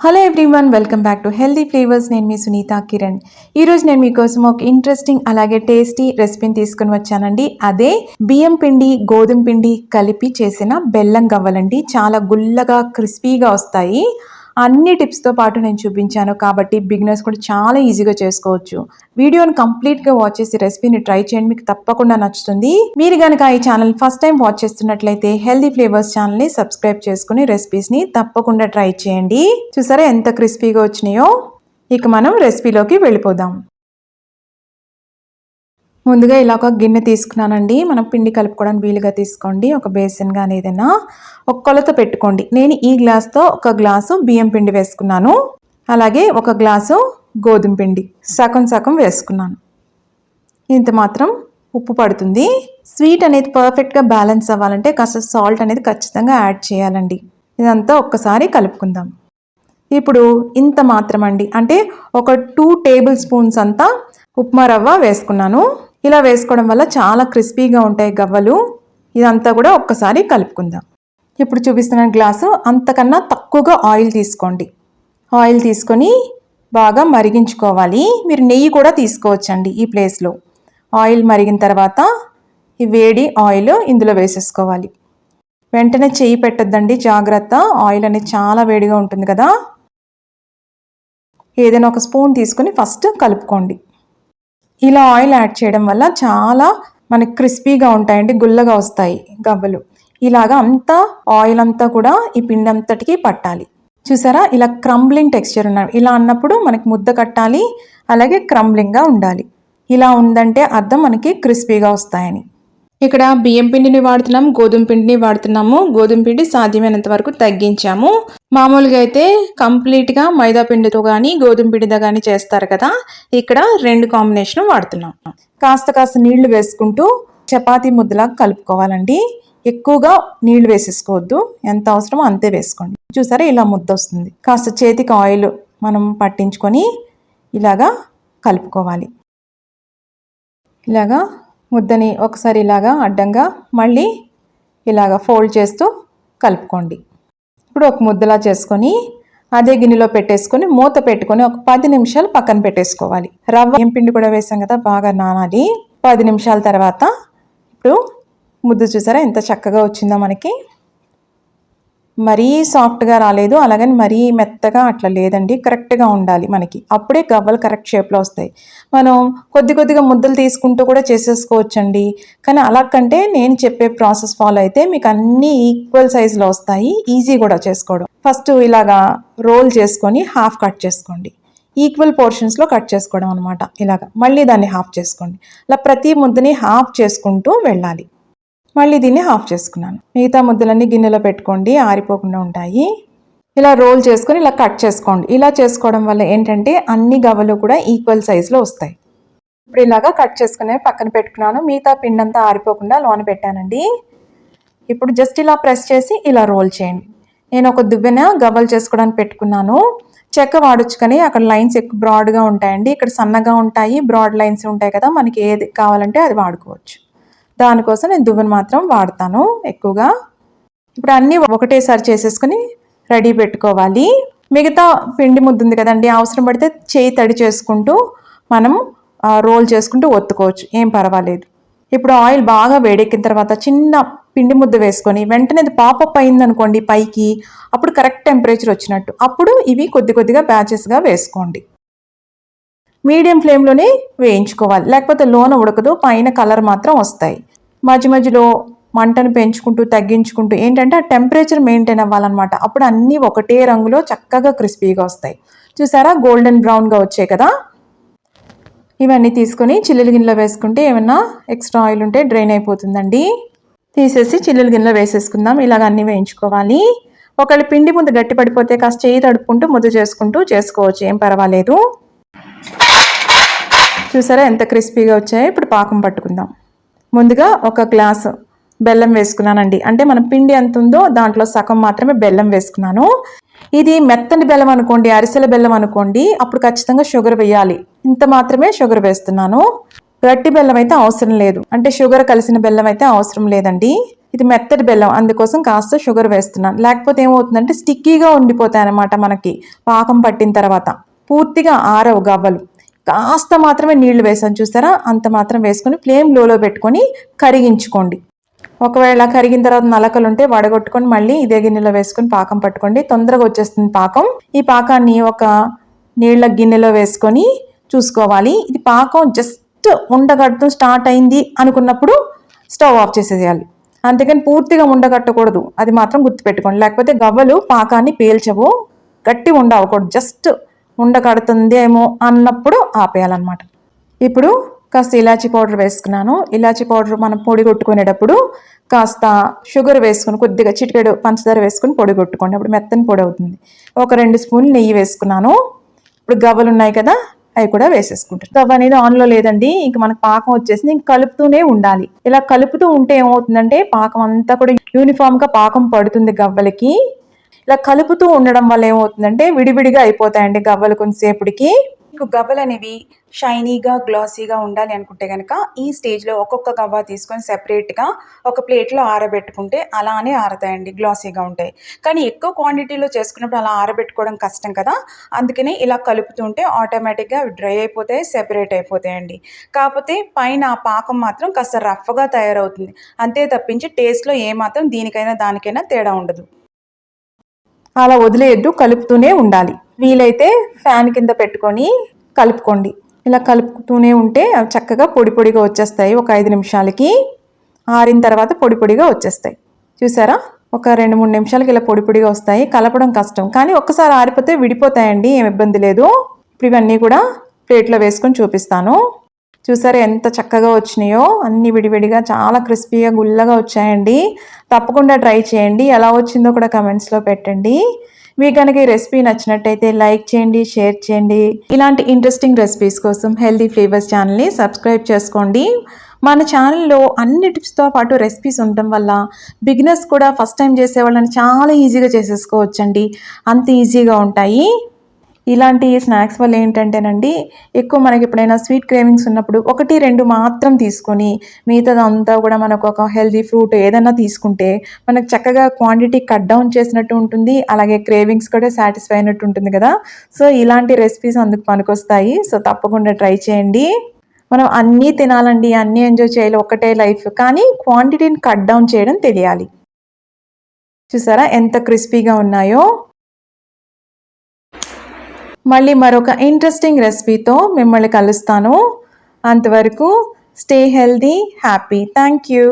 Hello everyone, welcome back to healthy flavours. నేను మీ సునీత కిరణ్. ఈరోజు నేను మీకోసం ఒక ఇంట్రెస్టింగ్ అలాగే టేస్టీ రెసిపీని తీసుకుని వచ్చానండి. అదే బియ్యం పిండి గోధుమ పిండి కలిపి చేసిన బెల్లం గవ్వలండి. చాలా గుల్లగా క్రిస్పీగా వస్తాయి. అన్ని టిప్స్తో పాటు నేను చూపించాను కాబట్టి బిగినర్స్ కూడా చాలా ఈజీగా చేసుకోవచ్చు. వీడియోని కంప్లీట్గా వాచ్ చేసి రెసిపీని ట్రై చేయండి, మీకు తప్పకుండా నచ్చుతుంది. మీరు కనుక ఈ ఛానల్ ఫస్ట్ టైం వాచ్ చేస్తున్నట్లయితే హెల్దీ ఫ్లేవర్స్ ఛానల్ని సబ్స్క్రైబ్ చేసుకుని రెసిపీస్ని తప్పకుండా ట్రై చేయండి. చూసారా ఎంత క్రిస్పీగా వచ్చినాయో. ఇక మనం రెసిపీలోకి వెళ్ళిపోదాం. ముందుగా ఇలా ఒక గిన్నె తీసుకున్నానండి. మనం పిండి కలుపుకోవడానికి వీలుగా తీసుకోండి. ఒక బేసిన్ కానీ ఏదైనా ఒక కొలత పెట్టుకోండి. నేను ఈ గ్లాస్తో ఒక గ్లాసు బియ్యం పిండి వేసుకున్నాను. అలాగే ఒక గ్లాసు గోధుమ పిండి సగం సగం వేసుకున్నాను. ఇంత మాత్రం ఉప్పు పడుతుంది. స్వీట్ అనేది పర్ఫెక్ట్గా బ్యాలెన్స్ అవ్వాలంటే కాస్త సాల్ట్ అనేది ఖచ్చితంగా యాడ్ చేయాలండి. ఇదంతా ఒక్కసారి కలుపుకుందాం. ఇప్పుడు ఇంత మాత్రం అండి, అంటే ఒక 2 టేబుల్ స్పూన్స్ అంతా ఉప్మా రవ్వ వేసుకున్నాను. ఇలా వేసుకోవడం వల్ల చాలా క్రిస్పీగా ఉంటాయి గవ్వలు. ఇదంతా కూడా ఒక్కసారి కలుపుకుందాం. ఇప్పుడు చూపిస్తున్న గ్లాసు అంతకన్నా తక్కువగా ఆయిల్ తీసుకోండి. ఆయిల్ తీసుకొని బాగా మరిగించుకోవాలి. మీరు నెయ్యి కూడా తీసుకోవచ్చండి ఈ ప్లేస్లో. ఆయిల్ మరిగిన తర్వాత ఈ వేడి ఆయిల్ ఇందులో వేసేసుకోవాలి. వెంటనే చెయ్యి పెట్టద్దండి, జాగ్రత్త. ఆయిల్ అనేది చాలా వేడిగా ఉంటుంది కదా. ఏదైనా ఒక స్పూన్ తీసుకొని ఫస్ట్ కలుపుకోండి. ఇలా ఆయిల్ యాడ్ చేయడం వల్ల చాలా మనకి క్రిస్పీగా ఉంటాయండి, గుల్లగా వస్తాయి గవ్వలు. ఇలాగా అంతా ఆయిల్ అంతా కూడా ఈ పిండి అంతటికి పట్టాలి. చూసారా, ఇలా క్రంబ్లింగ్ టెక్స్చర్ ఉన్నారు. ఇలా అన్నప్పుడు మనకి ముద్ద కట్టాలి, అలాగే క్రంబ్లింగ్గా ఉండాలి. ఇలా ఉందంటే అర్థం మనకి క్రిస్పీగా వస్తాయని. ఇక్కడ బియ్యం పిండిని వాడుతున్నాము, గోధుమ పిండిని వాడుతున్నాము. గోధుమ పిండి సాధ్యమైనంత వరకు తగ్గించాము. మామూలుగా అయితే కంప్లీట్గా మైదా పిండితో కానీ గోధుమ పిండితో కానీ చేస్తారు కదా. ఇక్కడ 2 కాంబినేషన్ వాడుతున్నాం. కాస్త నీళ్లు వేసుకుంటూ చపాతీ ముద్దలా కలుపుకోవాలండి. ఎక్కువగా నీళ్లు వేసేసుకోవద్దు, ఎంత అవసరమో అంతే వేసుకోండి. చూసారా, ఇలా ముద్ద వస్తుంది. కాస్త చేతికి ఆయిల్ మనం పట్టించుకొని ఇలాగా కలుపుకోవాలి. ఇలాగా ముద్దని ఒకసారి ఇలాగా అడ్డంగా మళ్ళీ ఇలాగా ఫోల్డ్ చేస్తూ కలుపుకోండి. ఇప్పుడు ఒక ముద్దలా చేసుకొని అదే గిన్నెలో పెట్టేసుకొని మూత పెట్టుకొని ఒక 10 నిమిషాలు పక్కన పెట్టేసుకోవాలి. రవ్వ ఏం పిండి కూడా వేసాం కదా, బాగా నానాలి. 10 నిమిషాల తర్వాత ఇప్పుడు ముద్ద చూసారా ఎంత చక్కగా వచ్చిందో మనకి. మరీ సాఫ్ట్గా రాలేదు, అలాగని మరీ మెత్తగా అట్లా లేదండి. కరెక్ట్గా ఉండాలి మనకి, అప్పుడే గవ్వలు కరెక్ట్ షేప్లో వస్తాయి. మనం కొద్దిగా ముద్దలు తీసుకుంటూ కూడా చేసేసుకోవచ్చండి. కానీ అలా కంటే నేను చెప్పే ప్రాసెస్ ఫాలో అయితే మీకు అన్నీ ఈక్వల్ సైజులో వస్తాయి, ఈజీ కూడా చేసుకోవడం. ఫస్ట్ ఇలాగా రోల్ చేసుకొని హాఫ్ కట్ చేసుకోండి. ఈక్వల్ పోర్షన్స్లో కట్ చేసుకోవడం అనమాట. ఇలాగా మళ్ళీ దాన్ని హాఫ్ చేసుకోండి. అలా ప్రతి ముద్దని హాఫ్ చేసుకుంటూ వెళ్ళాలి. మళ్ళీ దీన్ని హాఫ్ చేసుకున్నాను. మిగతా ముద్దలన్నీ గిన్నెలో పెట్టుకోండి, ఆరిపోకుండా ఉంటాయి. ఇలా రోల్ చేసుకొని ఇలా కట్ చేసుకోండి. ఇలా చేసుకోవడం వల్ల ఏంటంటే అన్ని గవ్వలు కూడా ఈక్వల్ సైజులో వస్తాయి. ఇప్పుడు ఇలాగా కట్ చేసుకునే పక్కన పెట్టుకున్నాను. మిగతా పిండి అంతా ఆరిపోకుండా లోన పెట్టానండి. ఇప్పుడు జస్ట్ ఇలా ప్రెస్ చేసి ఇలా రోల్ చేయండి. నేను ఒక దువ్వెన గవ్వలు చేసుకోవడానికి పెట్టుకున్నాను. చెక్క వాడచ్చు, కానీ అక్కడ లైన్స్ ఎక్కువ బ్రాడ్గా ఉంటాయండి. ఇక్కడ సన్నగా ఉంటాయి, బ్రాడ్ లైన్స్ ఉంటాయి కదా. మనకి ఏది కావాలంటే అది వాడుకోవచ్చు. దానికోసం నేను దువ్వెన మాత్రం వాడతాను ఎక్కువగా. ఇప్పుడు అన్నీ ఒకటేసారి చేసేసుకుని రెడీ పెట్టుకోవాలి. మిగతా పిండి ముద్ద ఉంది కదండి, అవసరం పడితే చేయి తడి చేసుకుంటూ మనం రోల్ చేసుకుంటూ ఒత్తుకోవచ్చు, ఏం పర్వాలేదు. ఇప్పుడు ఆయిల్ బాగా వేడెక్కిన తర్వాత చిన్న పిండి ముద్ద వేసుకొని వెంటనే అది పాపప్ అయిందనుకోండి పైకి, అప్పుడు కరెక్ట్ టెంపరేచర్ వచ్చినట్టు. అప్పుడు ఇవి కొద్దిగా బ్యాచెస్గా వేసుకోండి. మీడియం ఫ్లేమ్లోనే వేయించుకోవాలి, లేకపోతే లోన ఉడకదు, పైన కలర్ మాత్రం వస్తాయి. మధ్యలో మంటను పెంచుకుంటూ తగ్గించుకుంటూ ఏంటంటే ఆ టెంపరేచర్ మెయింటైన్ అవ్వాలన్నమాట. అప్పుడు అన్నీ ఒకటే రంగులో చక్కగా క్రిస్పీగా వస్తాయి. చూసారా, గోల్డెన్ బ్రౌన్గా వచ్చాయి కదా. ఇవన్నీ తీసుకొని చిల్లుల గిన్నెలో వేసుకుంటే ఏమన్నా ఎక్స్ట్రా ఆయిల్ ఉంటే డ్రైన్ అయిపోతుందండి. తీసేసి చిల్లుల గిన్నెలో వేసేసుకుందాం. ఇలాగ అన్నీ వేయించుకోవాలి. ఒకవేళ పిండి ముద్ద గట్టి పడిపోతే కాస్త చేయి తడుపుకుంటూ ముద్ద చేసుకుంటూ చేసుకోవచ్చు, ఏం పర్వాలేదు. చూసారా ఎంత క్రిస్పీగా వచ్చాయో. ఇప్పుడు పాకం పట్టుకుందాం. ముందుగా ఒక గ్లాసు బెల్లం వేసుకున్నానండి. అంటే మనం పిండి ఎంత ఉందో దాంట్లో సగం మాత్రమే బెల్లం వేసుకున్నాను. ఇది మెత్తని బెల్లం అనుకోండి, అరిసెల బెల్లం అనుకోండి, అప్పుడు ఖచ్చితంగా షుగర్ వేయాలి. ఇంత మాత్రమే షుగర్ వేస్తున్నాను. గట్టి బెల్లం అయితే అవసరం లేదు, అంటే షుగర్ కలిసిన బెల్లం అయితే అవసరం లేదండి. ఇది మెత్తటి బెల్లం, అందుకోసం కాస్త షుగర్ వేస్తున్నాను. లేకపోతే ఏమవుతుందంటే స్టిక్కీగా ఉండిపోతాయి అన్నమాట మనకి పాకం పట్టిన తర్వాత. పూర్తిగా ఆరవు గవ్వలు. కాస్త మాత్రమే నీళ్లు వేసాను చూసారా, అంత మాత్రం వేసుకొని ఫ్లేమ్ లోలో పెట్టుకొని కరిగించుకోండి. ఒకవేళ కరిగిన తర్వాత నలకలు ఉంటే వడగొట్టుకొని మళ్ళీ ఇదే గిన్నెలో వేసుకొని పాకం పట్టుకోండి, తొందరగా వచ్చేస్తుంది పాకం. ఈ పాకాన్ని ఒక నీళ్ళ గిన్నెలో వేసుకొని చూసుకోవాలి. ఇది పాకం జస్ట్ ఉండగట్టడం స్టార్ట్ అయింది అనుకున్నప్పుడు స్టవ్ ఆఫ్ చేసేయాలి. అంతేకాని పూర్తిగా ఉండగట్టకూడదు, అది మాత్రం గుర్తుపెట్టుకోండి. లేకపోతే గవ్వలు పాకాన్ని పీల్చవు, గట్టి ఉండవకూడదు. జస్ట్ ఉండగడుతుందేమో అన్నప్పుడు ఆపేయాలన్నమాట. ఇప్పుడు కాస్త ఇలాచీ పౌడర్ వేసుకున్నాను. ఇలాచీ పౌడర్ మనం పొడి కొట్టుకునేటప్పుడు కాస్త షుగర్ వేసుకుని కొద్దిగా చిటికెడు పంచదార వేసుకుని పొడి కొట్టుకోండి, అప్పుడు మెత్తని పొడి అవుతుంది. ఒక 2 స్పూన్లు నెయ్యి వేసుకున్నాను. ఇప్పుడు గవ్వలు ఉన్నాయి కదా, అవి కూడా వేసేసుకుంటారు. గవ్వ అనేది ఆన్లో లేదండి, ఇంక మనకు పాకం వచ్చేసింది. ఇంక కలుపుతూనే ఉండాలి. ఇలా కలుపుతూ ఉంటే ఏమవుతుందంటే పాకం అంతా కూడా యూనిఫామ్గా పాకం పడుతుంది గవ్వలకి. ఇలా కలుపుతూ ఉండడం వల్ల ఏమవుతుందంటే విడివిడిగా అయిపోతాయండి గవ్వలు కొంతసేపటికి. మీకు గవ్వలు అనేవి షైనీగా గ్లాసీగా ఉండాలి అనుకుంటే కనుక ఈ స్టేజ్లో ఒక్కొక్క గవ్వ తీసుకొని సెపరేట్గా ఒక ప్లేట్లో ఆరబెట్టుకుంటే అలానే ఆరతాయండి, గ్లాసీగా ఉంటాయి. కానీ ఎక్కువ క్వాంటిటీలో చేసుకున్నప్పుడు అలా ఆరబెట్టుకోవడం కష్టం కదా, అందుకని ఇలా కలుపుతుంటే ఆటోమేటిక్గా అవి డ్రై అయిపోతాయి, సెపరేట్ అయిపోతాయండి. కాకపోతే పైన ఆ పాకం మాత్రం కాస్త రఫ్గా తయారవుతుంది, అంతే తప్పించి టేస్ట్లో ఏమాత్రం దీనికైనా దానికైనా తేడా ఉండదు. అలా వదిలేయద్దు, కలుపుతూనే ఉండాలి. వీలైతే ఫ్యాన్ కింద పెట్టుకొని కలుపుకోండి. ఇలా కలుపుతూనే ఉంటే అవి చక్కగా పొడి పొడిగా వచ్చేస్తాయి. ఒక 5 నిమిషాలకి ఆరిన తర్వాత పొడి పొడిగా వచ్చేస్తాయి. చూసారా, ఒక 2-3 నిమిషాలకి ఇలా పొడి పొడిగా వస్తాయి. కలపడం కష్టం, కానీ ఒక్కసారి ఆరిపోతే విడిపోతాయండి, ఏం ఇబ్బంది లేదు. ఇప్పుడు ఇవన్నీ కూడా ప్లేట్లో వేసుకొని చూపిస్తాను. చూసారా ఎంత చక్కగా వచ్చినాయో, అన్ని విడివిడిగా చాలా క్రిస్పీగా గుల్లగా వచ్చాయండి. తప్పకుండా ట్రై చేయండి, ఎలా వచ్చిందో కూడా కమెంట్స్లో పెట్టండి. మీకు కనుక ఈ రెసిపీ నచ్చినట్టయితే లైక్ చేయండి, షేర్ చేయండి. ఇలాంటి ఇంట్రెస్టింగ్ రెసిపీస్ కోసం హెల్దీ ఫ్లేవర్స్ ఛానల్ని సబ్స్క్రైబ్ చేసుకోండి. మన ఛానల్లో అన్ని టిప్స్తో పాటు రెసిపీస్ ఉండటం వల్ల బిగినర్స్ కూడా ఫస్ట్ టైం చేసేవాళ్ళని చాలా ఈజీగా చేసేసుకోవచ్చండి, అంత ఈజీగా ఉంటాయి. ఇలాంటి స్నాక్స్ వల్ల ఏంటంటేనండి, ఎక్కువ మనకి ఎప్పుడైనా స్వీట్ క్రేవింగ్స్ ఉన్నప్పుడు 1-2 మాత్రం తీసుకొని మిగతాదంతా కూడా మనకు ఒక హెల్దీ ఫ్రూట్ ఏదైనా తీసుకుంటే మనకు చక్కగా క్వాంటిటీ కట్ డౌన్ చేసినట్టు ఉంటుంది, అలాగే క్రేవింగ్స్ కూడా సాటిస్ఫై అయినట్టు ఉంటుంది కదా. సో ఇలాంటి రెసిపీస్ అందుకు పనికొస్తాయి. సో తప్పకుండా ట్రై చేయండి. మనం అన్నీ తినాలండి, అన్నీ ఎంజాయ్ చేయాలి, ఒకటే లైఫ్, కానీ క్వాంటిటీని కట్ డౌన్ చేయడం తెలియాలి. చూసారా ఎంత క్రిస్పీగా ఉన్నాయో. మళ్ళీ మరొక ఇంట్రెస్టింగ్ రెసిపీతో మిమ్మల్ని కలుస్తాను. అంతవరకు stay healthy, happy. Thank you.